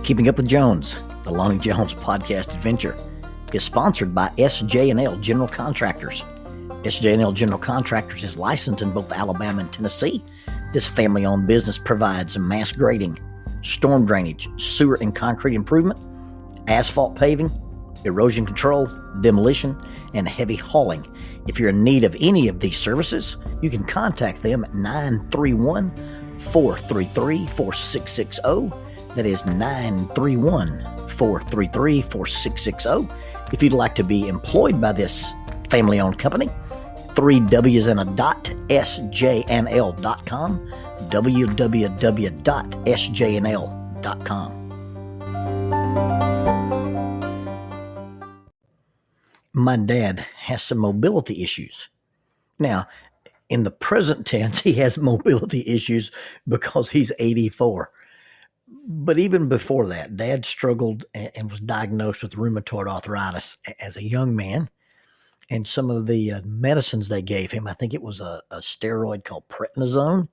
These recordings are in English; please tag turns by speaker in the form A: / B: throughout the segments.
A: Keeping Up with Jones, the Lonnie Jones podcast adventure, is sponsored by SJ&L General Contractors. SJ&L General Contractors is licensed in both Alabama and Tennessee. This family-owned business provides mass grading, storm drainage, sewer and concrete improvement, asphalt paving, erosion control, demolition, and heavy hauling. If you're in need of any of these services, you can contact them at 931-433-4660. That is 931-433-4660. If you'd like to be employed by this family-owned company, 3 W's and a dot, sjnl.com, www.sjnl.com. My dad has some mobility issues. Now, in the present tense, he has mobility issues because he's 84. But even before that, Dad struggled and was diagnosed with rheumatoid arthritis as a young man. And some of the medicines they gave him, I think it was a steroid called prednisone,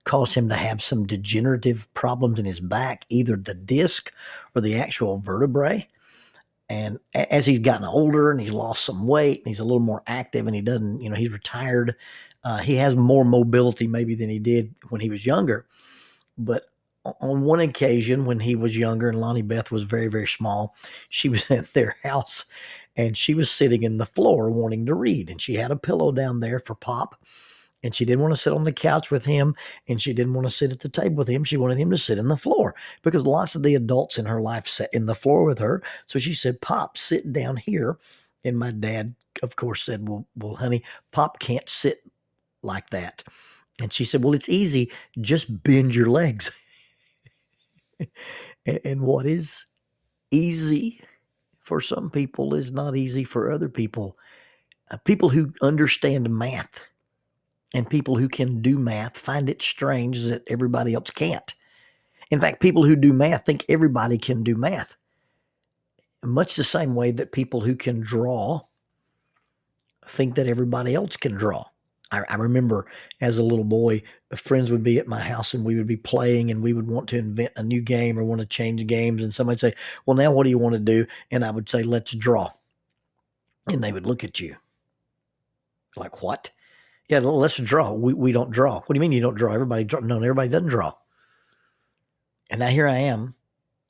A: caused him to have some degenerative problems in his back, either the disc or the actual vertebrae. And as he's gotten older and he's lost some weight and he's a little more active and he doesn't, he's retired, he has more mobility maybe than he did when he was younger. But on one occasion when he was younger and Lonnie Beth was very, very small, she was at their house and she was sitting in the floor wanting to read. And she had a pillow down there for Pop. And she didn't want to sit on the couch with him. And she didn't want to sit at the table with him. She wanted him to sit in the floor because lots of the adults in her life sat in the floor with her. So she said, Pop, sit down here. And my dad, of course, said, well, honey, Pop can't sit like that. And she said, well, it's easy. Just bend your legs. And what is easy for some people is not easy for other people. People who understand math and people who can do math find it strange that everybody else can't. In fact, people who do math think everybody can do math. Much the same way that people who can draw think that everybody else can draw. I remember as a little boy, friends would be at my house and we would be playing and we would want to invent a new game or want to change games. And somebody'd say, well, now what do you want to do? And I would say, let's draw. And they would look at you like, what? Yeah, let's draw. We don't draw. What do you mean you don't draw? Everybody draw. No, everybody doesn't draw. And now here I am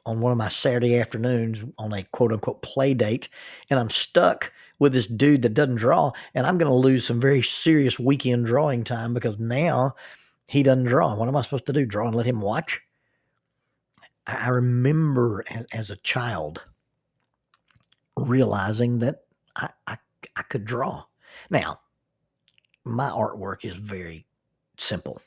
A: on one of my Saturday afternoons on a quote unquote play date. And I'm stuck with this dude that doesn't draw. And I'm going to lose some very serious weekend drawing time because now he doesn't draw. What am I supposed to do? Draw and let him watch? I remember as a child realizing that I could draw. Now, my artwork is very simple.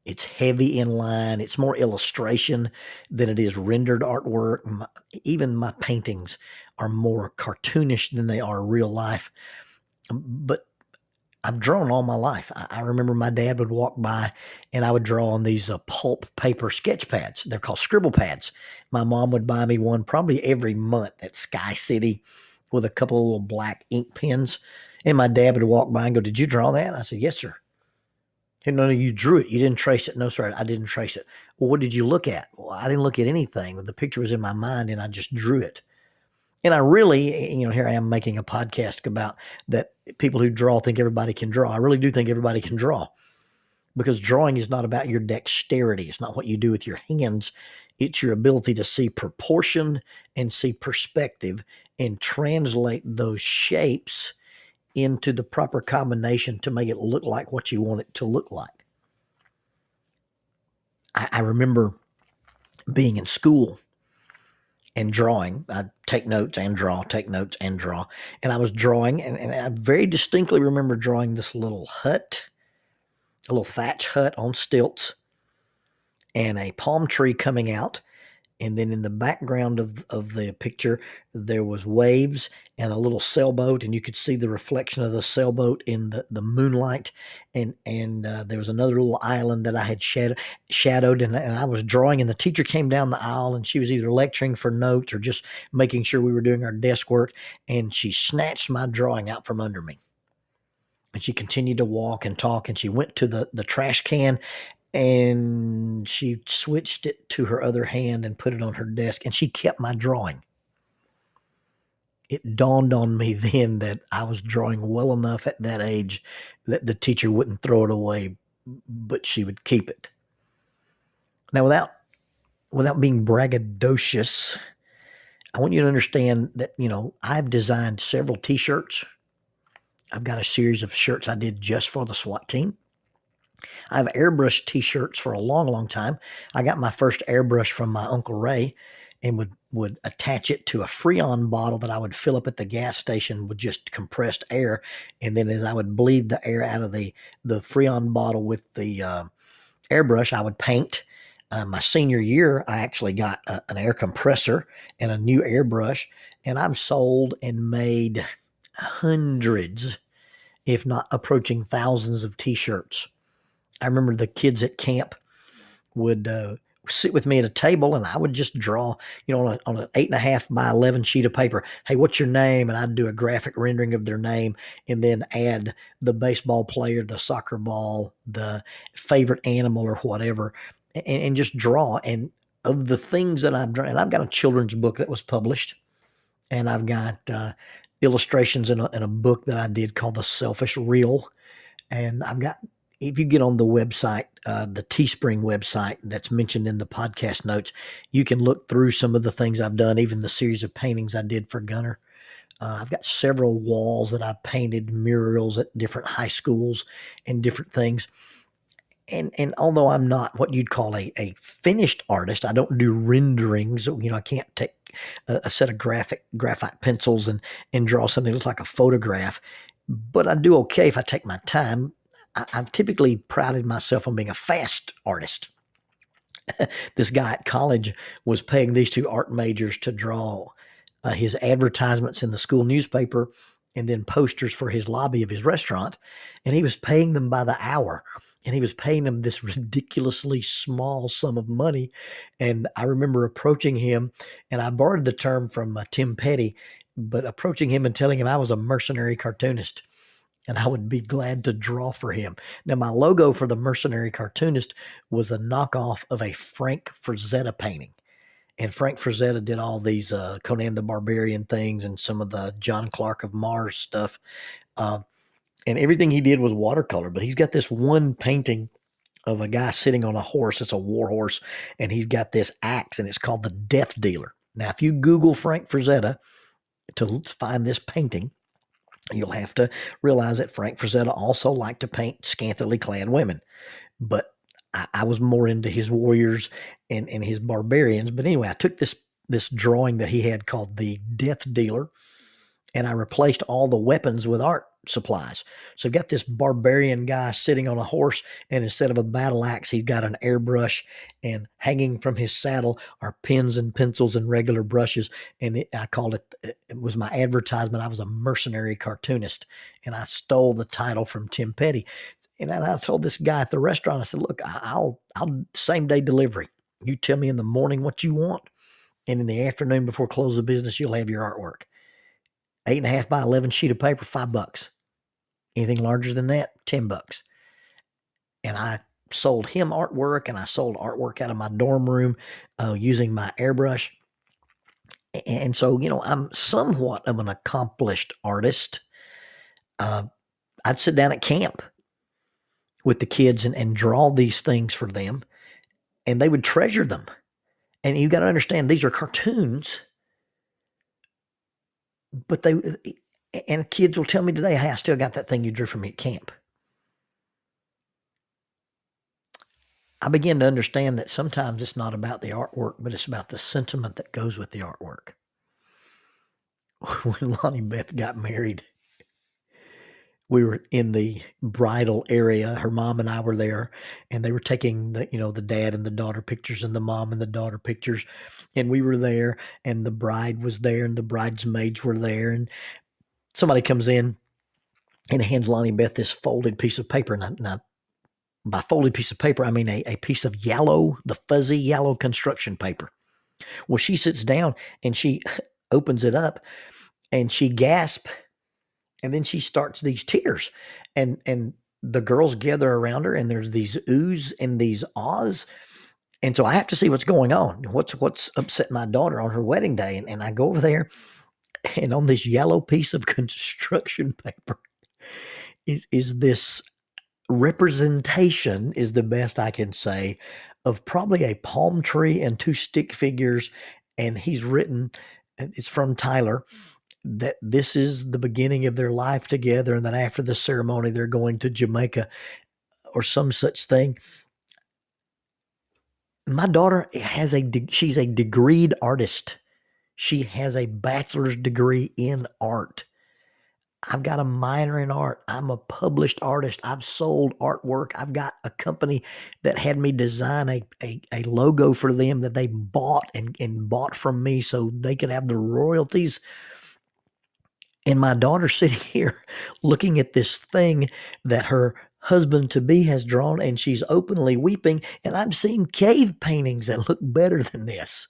A: It's heavy in line. It's more illustration than it is rendered artwork. Even my paintings are more cartoonish than they are real life. But I've drawn all my life. I remember my dad would walk by and I would draw on these pulp paper sketch pads. They're called scribble pads. My mom would buy me one probably every month at Sky City with a couple of little black ink pens. And my dad would walk by and go, did you draw that? I said, yes, sir. No, you drew it. You didn't trace it. No, sir, I didn't trace it. Well, what did you look at? Well, I didn't look at anything. The picture was in my mind and I just drew it. And I really, here I am making a podcast about that people who draw think everybody can draw. I really do think everybody can draw because drawing is not about your dexterity. It's not what you do with your hands. It's your ability to see proportion and see perspective and translate those shapes into the proper combination to make it look like what you want it to look like. I remember being in school and drawing. I'd take notes and draw, take notes and draw. And I was drawing, and I very distinctly remember drawing this little hut, a little thatch hut on stilts, and a palm tree coming out. And then in the background of the picture, there was waves and a little sailboat, and you could see the reflection of the sailboat in the moonlight. And there was another little island that I had shadowed, and I was drawing. And the teacher came down the aisle, and she was either lecturing for notes or just making sure we were doing our desk work. And she snatched my drawing out from under me. And she continued to walk and talk, and she went to the trash can. And she switched it to her other hand and put it on her desk, and she kept my drawing. It dawned on me then that I was drawing well enough at that age that the teacher wouldn't throw it away, but she would keep it. Now, without being braggadocious, I want you to understand that, I've designed several T-shirts. I've got a series of shirts I did just for the SWAT team. I've airbrushed T-shirts for a long, long time. I got my first airbrush from my Uncle Ray and would attach it to a Freon bottle that I would fill up at the gas station with just compressed air. And then as I would bleed the air out of the Freon bottle with the airbrush, I would paint. My senior year, I actually got an air compressor and a new airbrush, and I've sold and made hundreds, if not approaching thousands of T-shirts. I remember the kids at camp would sit with me at a table, and I would just draw, on an 8.5 by 11 sheet of paper. Hey, what's your name? And I'd do a graphic rendering of their name, and then add the baseball player, the soccer ball, the favorite animal, or whatever, and just draw. And of the things that I've drawn, and I've got a children's book that was published, and I've got illustrations in a book that I did called The Selfish Reel, and I've got. If you get on the website, the Teespring website that's mentioned in the podcast notes, you can look through some of the things I've done, even the series of paintings I did for Gunner. I've got several walls that I've painted, murals at different high schools and different things. And although I'm not what you'd call a finished artist, I don't do renderings. I can't take a set of graphite pencils and draw something that looks like a photograph. But I do okay if I take my time. I've typically prided myself on being a fast artist. This guy at college was paying these two art majors to draw his advertisements in the school newspaper and then posters for his lobby of his restaurant. And he was paying them by the hour. And he was paying them this ridiculously small sum of money. And I remember approaching him, and I borrowed the term from Tim Petty, but approaching him and telling him I was a mercenary cartoonist, and I would be glad to draw for him. Now, my logo for the Mercenary Cartoonist was a knockoff of a Frank Frazetta painting. And Frank Frazetta did all these Conan the Barbarian things and some of the John Clark of Mars stuff. And everything he did was watercolor. But he's got this one painting of a guy sitting on a horse. It's a war horse. And he's got this axe, and it's called the Death Dealer. Now, if you Google Frank Frazetta to find this painting, you'll have to realize that Frank Frazetta also liked to paint scantily clad women. But I was more into his warriors and his barbarians. But anyway, I took this drawing that he had called the Death Dealer, and I replaced all the weapons with art supplies. So I've got this barbarian guy sitting on a horse, and instead of a battle axe, he's got an airbrush, and hanging from his saddle are pens and pencils and regular brushes. And I called it was my advertisement. I was a mercenary cartoonist, and I stole the title from Tim Petty. And I told this guy at the restaurant, I said, look, I'll same day delivery. You tell me in the morning what you want, and in the afternoon before close of business, you'll have your artwork. 8.5 by 11 sheet of paper, $5. Anything larger than that, $10. And I sold him artwork, and I sold artwork out of my dorm room using my airbrush. And so, I'm somewhat of an accomplished artist. I'd sit down at camp with the kids and draw these things for them, and they would treasure them. And you got to understand, these are cartoons, but and kids will tell me today, hey, I still got that thing you drew for me at camp. I begin to understand that sometimes it's not about the artwork, but it's about the sentiment that goes with the artwork. When Lonnie Beth got married, we were in the bridal area. Her mom and I were there, and they were taking the dad and the daughter pictures and the mom and the daughter pictures. And we were there, and the bride was there, and the bridesmaids were there. And somebody comes in and hands Lonnie Beth this folded piece of paper. Now by folded piece of paper, I mean a piece of the fuzzy yellow construction paper. Well, she sits down and she opens it up, and she gasps. And then she starts these tears, and the girls gather around her and there's these oohs and these ahs. And so I have to see what's going on. What's upset my daughter on her wedding day. And I go over there, and on this yellow piece of construction paper is this representation, is the best I can say, of probably a palm tree and two stick figures. And he's written, and it's from Tyler, that this is the beginning of their life together, and that after the ceremony they're going to Jamaica or some such thing. My daughter she's a degreed artist. She has a bachelor's degree in art. I've got a minor in art. I'm a published artist. I've sold artwork. I've got a company that had me design a logo for them that they bought and bought from me so they could have the royalties. And my daughter's sitting here looking at this thing that her husband-to-be has drawn, and she's openly weeping. And I've seen cave paintings that look better than this.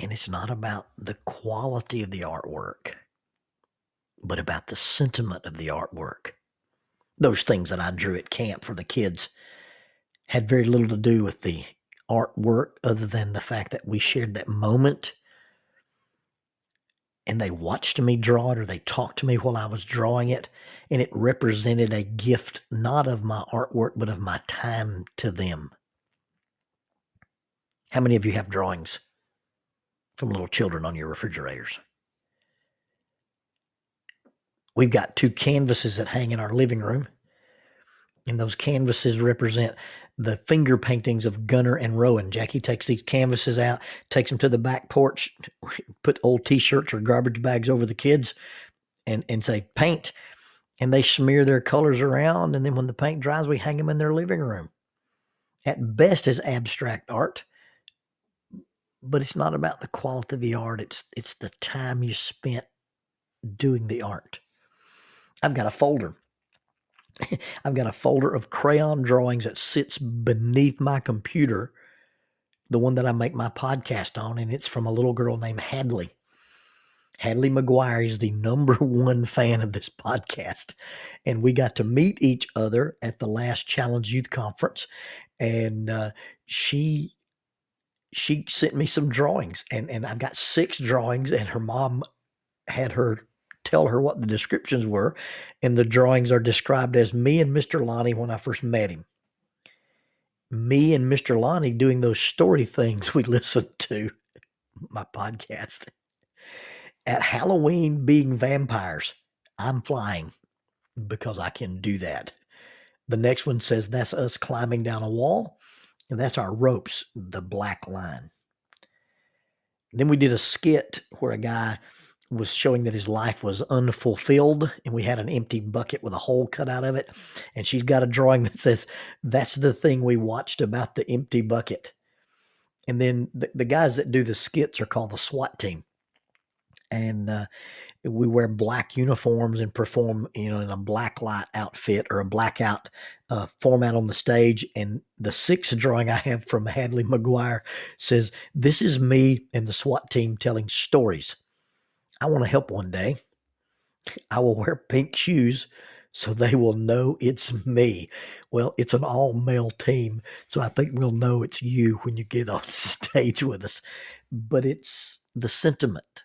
A: And it's not about the quality of the artwork, but about the sentiment of the artwork. Those things that I drew at camp for the kids had very little to do with the artwork other than the fact that we shared that moment. And they watched me draw it, or they talked to me while I was drawing it. And it represented a gift, not of my artwork, but of my time to them. How many of you have drawings from little children on your refrigerators? We've got 2 canvases that hang in our living room. And those canvases represent the finger paintings of Gunner and Rowan. Jackie takes these canvases out, takes them to the back porch, put old T-shirts or garbage bags over the kids and say, paint. And they smear their colors around. And then when the paint dries, we hang them in their living room. At best, it's abstract art. But it's not about the quality of the art. It's the time you spent doing the art. I've got a folder. I've got a folder of crayon drawings that sits beneath my computer, the one that I make my podcast on, and it's from a little girl named Hadley. Hadley McGuire is the #1 fan of this podcast, and we got to meet each other at the last Challenge Youth Conference, and she sent me some drawings, and I've got 6 drawings, and her mom had her tell her what the descriptions were, and the drawings are described as me and Mr. Lonnie when I first met him. Me and Mr. Lonnie doing those story things we listened to, my podcast. At Halloween being vampires. I'm flying because I can do that. The next one says that's us climbing down a wall, and that's our ropes, the black line. Then we did a skit where a guy was showing that his life was unfulfilled, and we had an empty bucket with a hole cut out of it. And she's got a drawing that says, that's the thing we watched about the empty bucket. And then the guys that do the skits are called the SWAT team. And we wear black uniforms and perform, in a black light outfit or a blackout format on the stage. And the 6th drawing I have from Hadley McGuire says, this is me and the SWAT team telling stories. I want to help one day. I will wear pink shoes so they will know it's me. Well, it's an all-male team, so I think we'll know it's you when you get on stage with us. But it's the sentiment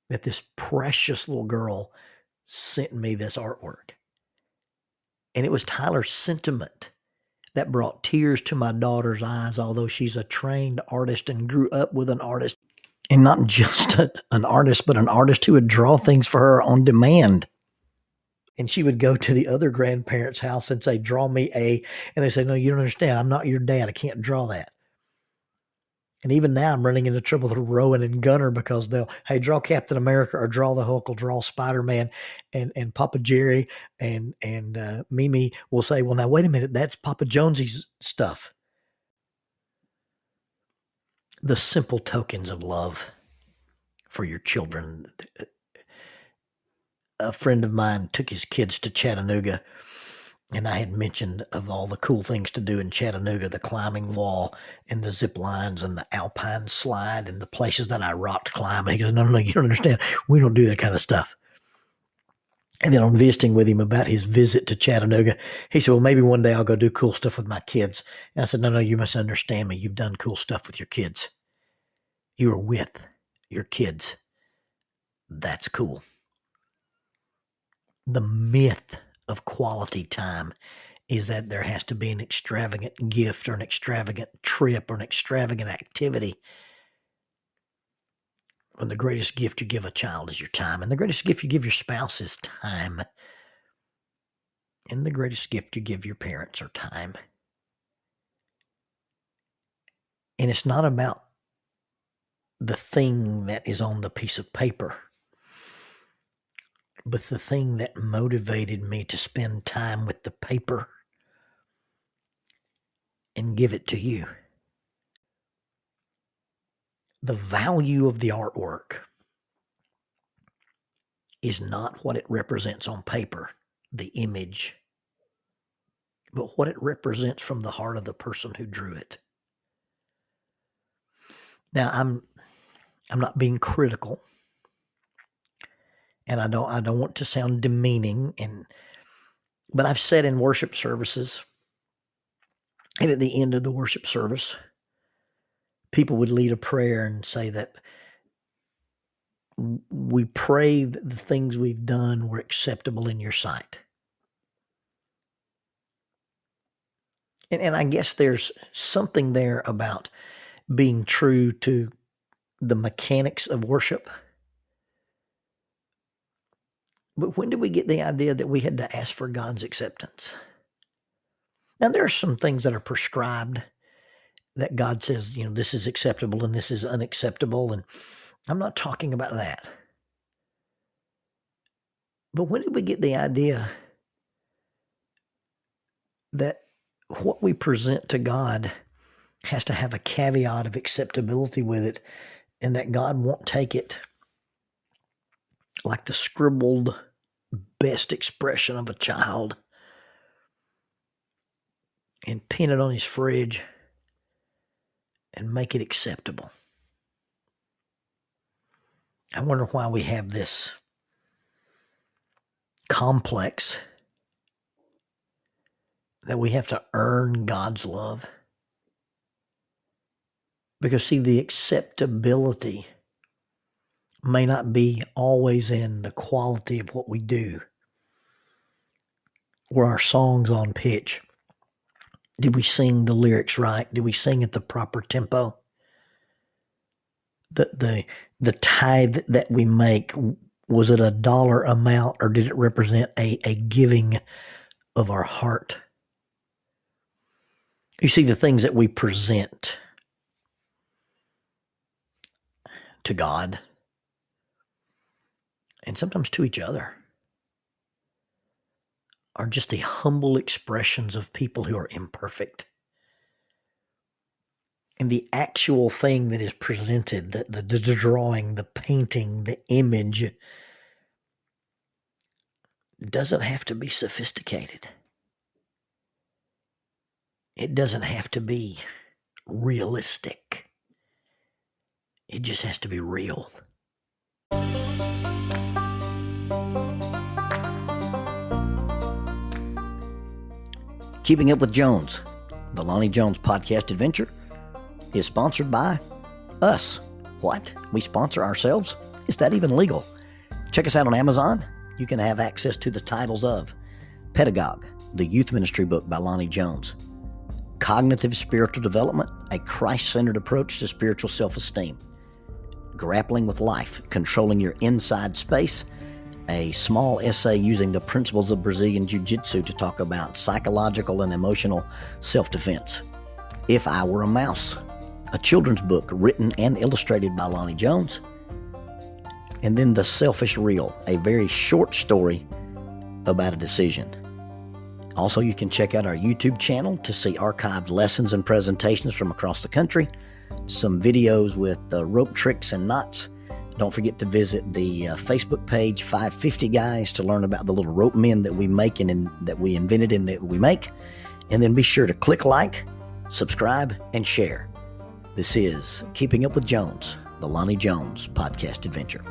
A: that this precious little girl sent me this artwork. And it was Tyler's sentiment that brought tears to my daughter's eyes, although she's a trained artist and grew up with an artist. And not just an artist, but an artist who would draw things for her on demand. And she would go to the other grandparents' house and say, draw me a, and they say, no, you don't understand. I'm not your dad. I can't draw that. And even now I'm running into trouble with Rowan and Gunner because they'll, hey, draw Captain America or draw the Hulk or draw Spider-Man. And Papa Jerry and Mimi will say, well, now, wait a minute. That's Papa Jonesy's stuff. The simple tokens of love for your children. A friend of mine took his kids to Chattanooga, and I had mentioned of all the cool things to do in Chattanooga, the climbing wall and the zip lines and the alpine slide and the places that I rock climb. And he goes, no, you don't understand. We don't do that kind of stuff. And then on visiting with him about his visit to Chattanooga, he said, well, maybe one day I'll go do cool stuff with my kids. And I said, no, you must understand me. You've done cool stuff with your kids. You were with your kids. That's cool. The myth of quality time is that there has to be an extravagant gift or an extravagant trip or an extravagant activity, when the greatest gift you give a child is your time, and the greatest gift you give your spouse is time, and the greatest gift you give your parents are time. And it's not about the thing that is on the piece of paper, but the thing that motivated me to spend time with the paper and give it to you. The value of the artwork is not what it represents on paper, the image, but what it represents from the heart of the person who drew it. Now, I'm not being critical, and I don't want to sound demeaning, but I've said in worship services, and at the end of the worship service, people would lead a prayer and say that we pray that the things we've done were acceptable in your sight. And I guess there's something there about being true to the mechanics of worship. But when did we get the idea that we had to ask for God's acceptance? Now, there are some things that are prescribed that God says, this is acceptable and this is unacceptable. And I'm not talking about that. But when did we get the idea that what we present to God has to have a caveat of acceptability with it, and that God won't take it like the scribbled best expression of a child and pin it on his fridge and make it acceptable? I wonder why we have this complex that we have to earn God's love. Because, see, the acceptability may not be always in the quality of what we do. Were our songs on pitch? Did we sing the lyrics right? Did we sing at the proper tempo? The tithe that we make, was it a dollar amount, or did it represent a giving of our heart? You see, the things that we present to God, and sometimes to each other, are just the humble expressions of people who are imperfect. And the actual thing that is presented, the drawing, the painting, the image, doesn't have to be sophisticated. It doesn't have to be realistic. It just has to be real. Keeping Up with Jones, the Lonnie Jones podcast adventure, is sponsored by us. What? We sponsor ourselves? Is that even legal? Check us out on Amazon. You can have access to the titles of Pedagogue, the youth ministry book by Lonnie Jones; Cognitive Spiritual Development, a Christ-centered approach to spiritual self-esteem; Grappling with Life, Controlling Your Inside Space, a small essay using the principles of Brazilian Jiu-Jitsu to talk about psychological and emotional self-defense; If I Were a Mouse, a children's book written and illustrated by Lonnie Jones; and then The Selfish Reel, a very short story about a decision. Also, you can check out our YouTube channel to see archived lessons and presentations from across the country, some videos with rope tricks and knots. Don't forget to visit the Facebook page 550 Guys to learn about the little rope men that we make and that we invented and that we make. And then be sure to click like, subscribe, and share. This is Keeping Up with Jones, the Lonnie Jones podcast adventure.